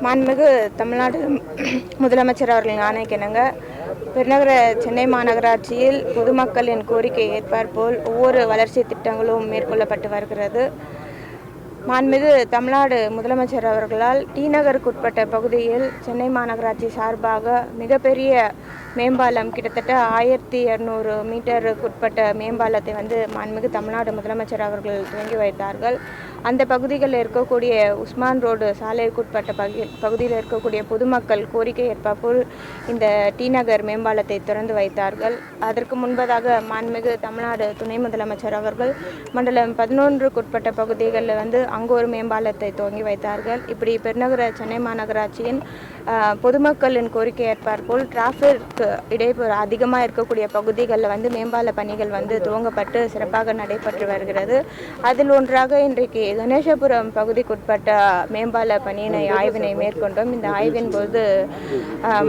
மாண்புமிகு தமிழ்நாடு முதலமைச்சர் அவர்களின் ஆணைக்கிணங்க பெருநகர சென்னை மாநகராட்சியில் பொதுமக்களின் கோரிக்கை ஏற்பாற்போல் ஒவ்வொரு வளர்ச்சி திட்டங்களும் மேற்கொள்ளப்பட்டு வருகிறது. மாண்புமிகு தமிழ்நாடு முதலமைச்சர் அவர்களால் டி நகருக்குட்பட்ட பகுதியில் சென்னை மாநகராட்சி சார்பாக மிகப்பெரிய மேம்பாலம் கிட்டத்தட்ட 1200 மீட்டருக்குட்பட்ட மேம்பாலத்தை மாண்புமிகு தமிழ்நாடு முதலமைச்சர் அவர்கள் துவங்கி வைத்தார்கள். அந்த பகுதிகளில் இருக்கக்கூடிய உஸ்மான் ரோடு சாலைக்குட்பட்ட பகுதியில் இருக்கக்கூடிய பொதுமக்கள் கோரிக்கை ஏற்பாற்போல் இந்த டி நகர் மேம்பாலத்தை திறந்து வைத்தார்கள். அதற்கு முன்பதாக மாண்புமிகு தமிழ்நாடு துணை முதலமைச்சர் அவர்கள் மண்டலம் 11க்குட்பட்ட பகுதிகளில் அங்கு ஒரு மேம்பாலத்தை துவங்கி வைத்தார்கள். இப்படி பெருநகர சென்னை மாநகராட்சியின் பொதுமக்களின் கோரிக்கை ஏற்பாற்போல் டிராஃபிக் இடையூறு அதிகமாக இருக்கக்கூடிய பகுதிகளில் மேம்பால பணிகள் துவங்கப்பட்டு சிறப்பாக நடைபெற்று வருகிறது. அதில் ஒன்றாக இன்றைக்கு கணேசபுரம் பகுதிக்குட்பட்ட மேம்பால பணியினை ஆய்வினை மேற்கொண்டோம். இந்த ஆய்வின் போது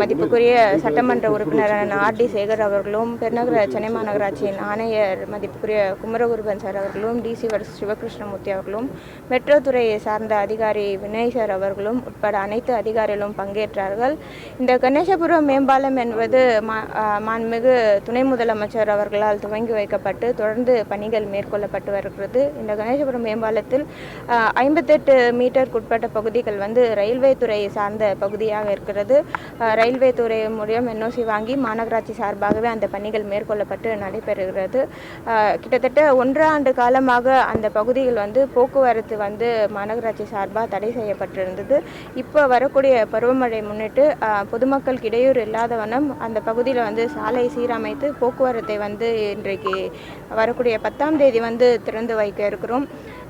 மதிப்புக்குரிய சட்டமன்ற உறுப்பினரான ஆர்.டி. சேகர் அவர்களும் பெருநகர சென்னை மாநகராட்சியின் ஆணையர் மதிப்புக்குரிய குமரகுருபன் சார் அவர்களும் டிசி சிவகிருஷ்ணமூர்த்தி அவர்களும் மெட்ரோ துறையை சார்ந்த அதிகாரி வினய் சார் அவர்களும் உட்பட அனைத்து அதிகாரிகளும் பங்கேற்றார்கள். இந்த கணேசபுரம் மேம்பாலம் என்பது மாண்புமிகு துணை முதலமைச்சர் அவர்களால் துவங்கி வைக்கப்பட்டு தொடர்ந்து பணிகள் மேற்கொள்ளப்பட்டு வருகிறது. இந்த கணேசபுரம் மேம்பாலத்தில் 58 மீட்டருக்குட்பட்ட பகுதிகள் ரயில்வே துறை சார்ந்த பகுதியாக இருக்கிறது. ரயில்வே துறை மூலம் என்ஓசி வாங்கி மாநகராட்சி சார்பாகவே அந்த பணிகள் மேற்கொள்ளப்பட்டு நடைபெறுகிறது. கிட்டத்தட்ட 1 ஆண்டு காலமாக அந்த பகுதிகள் போக்குவரத்து மாநகராட்சி சார்பாக தடை செய்யப்பட்டிருந்தது. இப்போ வரக்கூடிய பருவமழை முன்னிட்டு பொதுமக்களுக்கு இடையூறு இல்லாத வண்ணம் அந்த பகுதியில் சாலை சீரமைத்து போக்குவரத்தை இன்றைக்கு வரக்கூடிய 10ஆம் தேதி திறந்து வைக்க இருக்கிறோம்.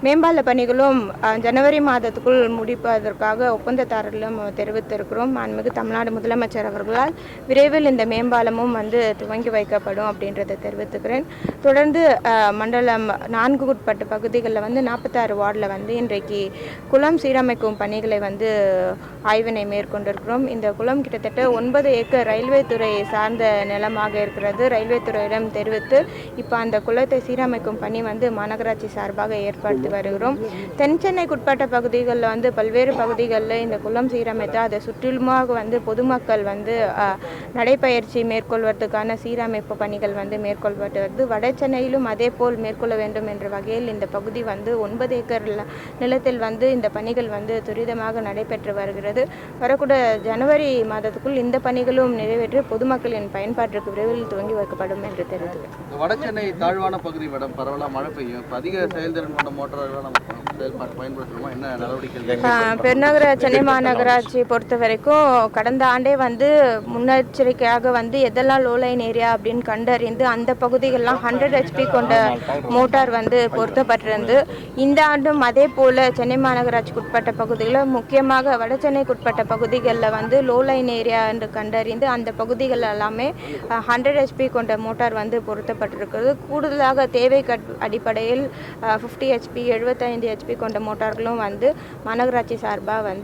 மேம்பால பணிகளும் ஜனவரி மாதத்துக்குள் முடிப்பதற்காக ஒப்பந்ததாரர்களும் தெரிவித்திருக்கிறோம். மாண்புமிகு தமிழ்நாடு முதலமைச்சர் அவர்களால் விரைவில் இந்த மேம்பாலமும் துவங்கி வைக்கப்படும் அப்படின்றத தெரிவித்துக்கிறேன். தொடர்ந்து மண்டலம் 4க்குட்பட்ட பகுதிகளில் 46 வார்டில் இன்றைக்கு குளம் சீரமைக்கும் பணிகளை ஆய்வினை மேற்கொண்டிருக்கிறோம். இந்த குளம் கிட்டத்தட்ட 9 ஏக்கர் ரயில்வே துறை சார்ந்த நிலமாக இருக்கிறது. ரயில்வே துறையிடம் தெரிவித்து இப்போ அந்த குளத்தை சீரமைக்கும் பணி மாநகராட்சி சார்பாக ஏற்படுத்தி வருகிறோம். தென் சென்னைக்குட்பட்ட பகுதிகளில் பல்வேறு பகுதிகளில் இந்த குளம் சீரமைத்து அதை சுற்றிலுமாக பொதுமக்கள் நடைப்பயிற்சி மேற்கொள்வதற்கான சீரமைப்பு பணிகள் மேற்கொள்ளப்பட்டு வருது. வட சென்னையிலும் அதே போல் மேற்கொள்ள வேண்டும் என்ற வகையில் இந்த பகுதி 9 ஏக்கர் நிலத்தில் இந்த பணிகள் துரிதமாக நடைபெற்று வருகிறது. வரக்கூடிய ஜனவரி மாதத்துக்குள் இந்த பணிகளும் நிறைவேற்றி பொதுமக்களின் பயன்பாட்டிற்கு விரைவில் துவங்கி வைக்கப்படும் என்று தெரிவித்துள்ளது. வட சென்னை தாழ்வான பகுதி மேடம் பரவலாக மழை பெய்யும். அதிக செயல்திறன் கொண்ட மோட்டார்கள் நம்ம பயன்படுத்தணுமா? என்ன நடவடிக்கை? பெருநகர சென்னை மாநகராட்சி பொறுத்த வரைக்கும் கடந்த ஆண்டே முன்னெச்சரிக்கையாக எதெல்லாம் லோ லைன் ஏரியா அப்படின்னு கண்டறிந்து அந்த பகுதிகளெலாம் 100 HP கொண்ட மோட்டார் பொருத்தப்பட்டிருந்து இந்த ஆண்டும் அதே போல் சென்னை மாநகராட்சிக்கு உட்பட்ட பகுதிகளில் முக்கியமாக வட சென்னைக்குட்பட்ட பகுதிகளில் லோ லைன் ஏரியா என்று கண்டறிந்து அந்த பகுதிகள் எல்லாமே 100 HP கொண்ட மோட்டார் பொருத்தப்பட்டிருக்கிறது. கூடுதலாக தேவை அடிப்படையில் 50 HP 75 HP கொண்ட மோட்டார்களும் மாநகராட்சி சார்பாக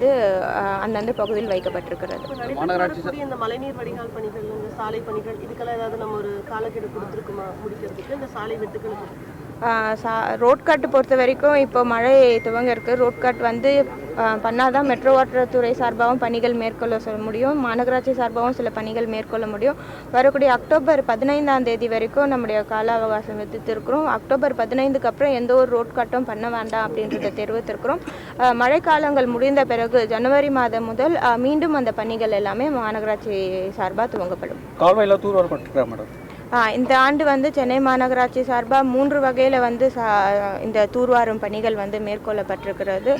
அந்தந்த பகுதியில் வைக்கப்பட்டிருக்கிறது. இந்த மழைநீர் வடிகால் பணிகள், இந்த சாலை பணிகள் இதுக்கெல்லாம் ஏதாவது நம்ம ஒரு காலக்கெடு கொடுத்துருக்குமா முடிக்கிறதுக்கு இந்த சாலை வெட்டுக்களுக்கு? ரோட் காட்டு பொறுத்த வரைக்கும் இப்போ மழை துவங்க இருக்குது. ரோட் காட் வந்து பண்ணாதான் மெட்ரோ வாட்டர் துறை சார்பாகவும் பணிகள் மேற்கொள்ள சொல்ல முடியும், மாநகராட்சி சார்பாகவும் சில பணிகள் மேற்கொள்ள முடியும். வரக்கூடிய அக்டோபர் 15ஆம் தேதி வரைக்கும் நம்முடைய கால அவகாசம் விதித்திருக்கிறோம். அக்டோபர் 15க்கு அப்புறம் எந்த ஒரு ரோட் காட்டும் பண்ண வேண்டாம் அப்படின்றத தெரிவித்திருக்கிறோம். மழைக்காலங்கள் முடிந்த பிறகு ஜனவரி மாதம் முதல் மீண்டும் அந்த பணிகள் எல்லாமே மாநகராட்சி சார்பாக துவங்கப்படும். கால்வாயில் தூர்வாரப்பட்டிருக்கா மேடம்? இந்த ஆண்டு வந்து சென்னை மாநகராட்சி சார்பாக 3 வகையில் வந்து இந்த தூர்வாரும் பணிகள் வந்து மேற்கொள்ளப்பட்டிருக்கிறது.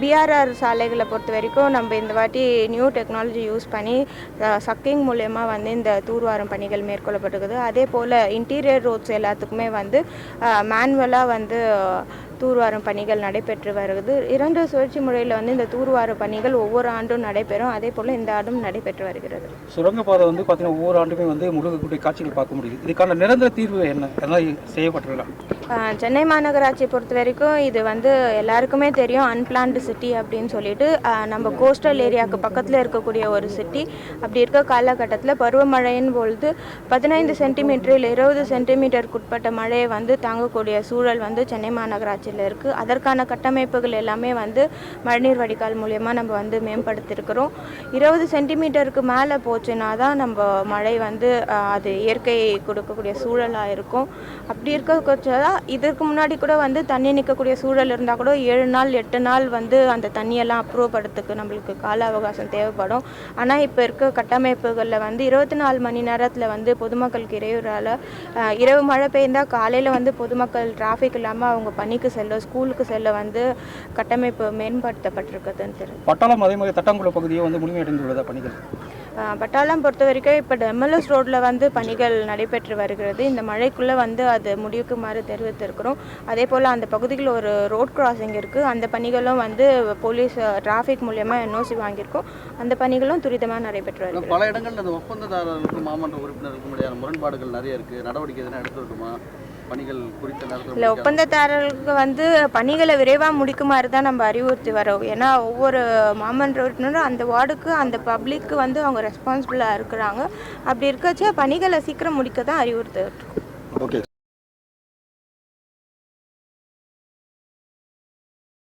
பிஆர்ஆர் சாலைகளை பொறுத்த வரைக்கும் நம்ம இந்த வாட்டி நியூ டெக்னாலஜி யூஸ் பண்ணி சக்கிங் மூலயமா வந்து இந்த தூர்வாரும் பணிகள் மேற்கொள்ளப்பட்டிருக்குது. அதே போல் இன்டீரியர் ரோட்ஸ் எல்லாத்துக்குமே வந்து மேனுவலாக வந்து தூர்வாரும் பணிகள் நடைபெற்று வருகிறது. 2 சுழற்சி முறையில் வந்து இந்த தூர்வாரும் பணிகள் ஒவ்வொரு ஆண்டும் நடைபெறும். அதே போல் இந்த ஆண்டும் நடைபெற்று வருகிறது. சுரங்கப்பாதை வந்து பார்த்தீங்கன்னா ஒவ்வொரு ஆண்டுமே வந்து முழுகக்கூடிய காட்சிகள் பார்க்க முடியுது. இதுக்கான நிரந்தர தீர்வு என்ன செய்யப்பட்டிருக்கலாம்? சென்னை மாநகராட்சி பொறுத்த வரைக்கும் இது வந்து எல்லாருக்குமே தெரியும், அன்பிளான்டு சிட்டி அப்படின்னு சொல்லிட்டு. நம்ம கோஸ்டல் ஏரியாவுக்கு பக்கத்தில் இருக்கக்கூடிய ஒரு சிட்டி. அப்படி இருக்க காலகட்டத்தில் பருவமழையின் பொழுது 15 சென்டிமீட்டரில் 20 சென்டிமீட்டருக்கு உட்பட்ட மழையை வந்து தாங்கக்கூடிய சூழல் வந்து சென்னை மாநகராட்சியில் இருக்குது. அதற்கான கட்டமைப்புகள் எல்லாமே வந்து மழைநீர் வடிகால் மூலயமா நம்ம வந்து மேம்படுத்தியிருக்கிறோம். 20 சென்டிமீட்டருக்கு மேலே போச்சுன்னா தான் நம்ம மழை வந்து அது இயற்கை கொடுக்கக்கூடிய சூழலாக இருக்கும். அப்படி இருக்க இதற்கு முன்னாடி கூட வந்து தண்ணி நிற்கக்கூடிய சூழல் இருந்தால் கூட 7 நாள் 8 நாள் வந்து அந்த தண்ணியெல்லாம் அப்ரூவ் படுறதுக்கு நம்மளுக்கு கால அவகாசம் தேவைப்படும். ஆனால் இப்போ இருக்க கட்டமைப்புகளில் வந்து 24 மணி நேரத்தில் வந்து பொதுமக்களுக்கு இடையூறால் இரவு மழை பெய்ந்தால் காலையில் வந்து பொதுமக்கள் டிராஃபிக் இல்லாமல் அவங்க பணிக்கு செல்ல, ஸ்கூலுக்கு செல்ல வந்து கட்டமைப்பு மேம்படுத்தப்பட்டிருக்குதுன்னு தெரியும். பட்டாளம் அதே மாதிரி தட்டாங்குளம் பகுதியை வந்து முழுமையடைந்துள்ளதா பணிகள்? பட்டாளம் பொறுத்த வரைக்கும் இப்போ MLS ரோட்டில் வந்து பணிகள் நடைபெற்று வருகிறது. இந்த மழைக்குள்ளே வந்து அது முடிவுக்குமாறு தெரிவித்திருக்கிறோம். அதே போல் அந்த பகுதியில் ஒரு ரோட் கிராசிங் இருக்குது. அந்த பணிகளும் வந்து போலீஸ் டிராஃபிக் மூலயமா NOC வாங்கியிருக்கோம். அந்த பணிகளும் துரிதமாக நடைபெற்று வருகிறது. பல இடங்களில் அந்த ஒப்பந்ததாரர்களுக்கும் மாமன்ற உறுப்பினருக்கும் இடையான முரண்பாடுகள் நிறைய இருக்குது. நடவடிக்கை எதனா எடுத்துருக்குமா? பணிகள் குறித்த நேரத்தில் இல்லை, ஒப்பந்ததாரர்களுக்கு வந்து பணிகளை விரைவாக முடிக்குமாறு தான் நம்ம அறிவுறுத்தி வரோம். ஏன்னா ஒவ்வொரு மாமன்ற உறுப்பினரும் அந்த வார்டுக்கு அந்த பப்ளிக்கு வந்து அவங்க ரெஸ்பான்சிபிளாக இருக்கிறாங்க. அப்படி இருக்கச்ச பணிகளை சீக்கிரம் முடிக்க தான் அறிவுறுத்தி. ஓகே.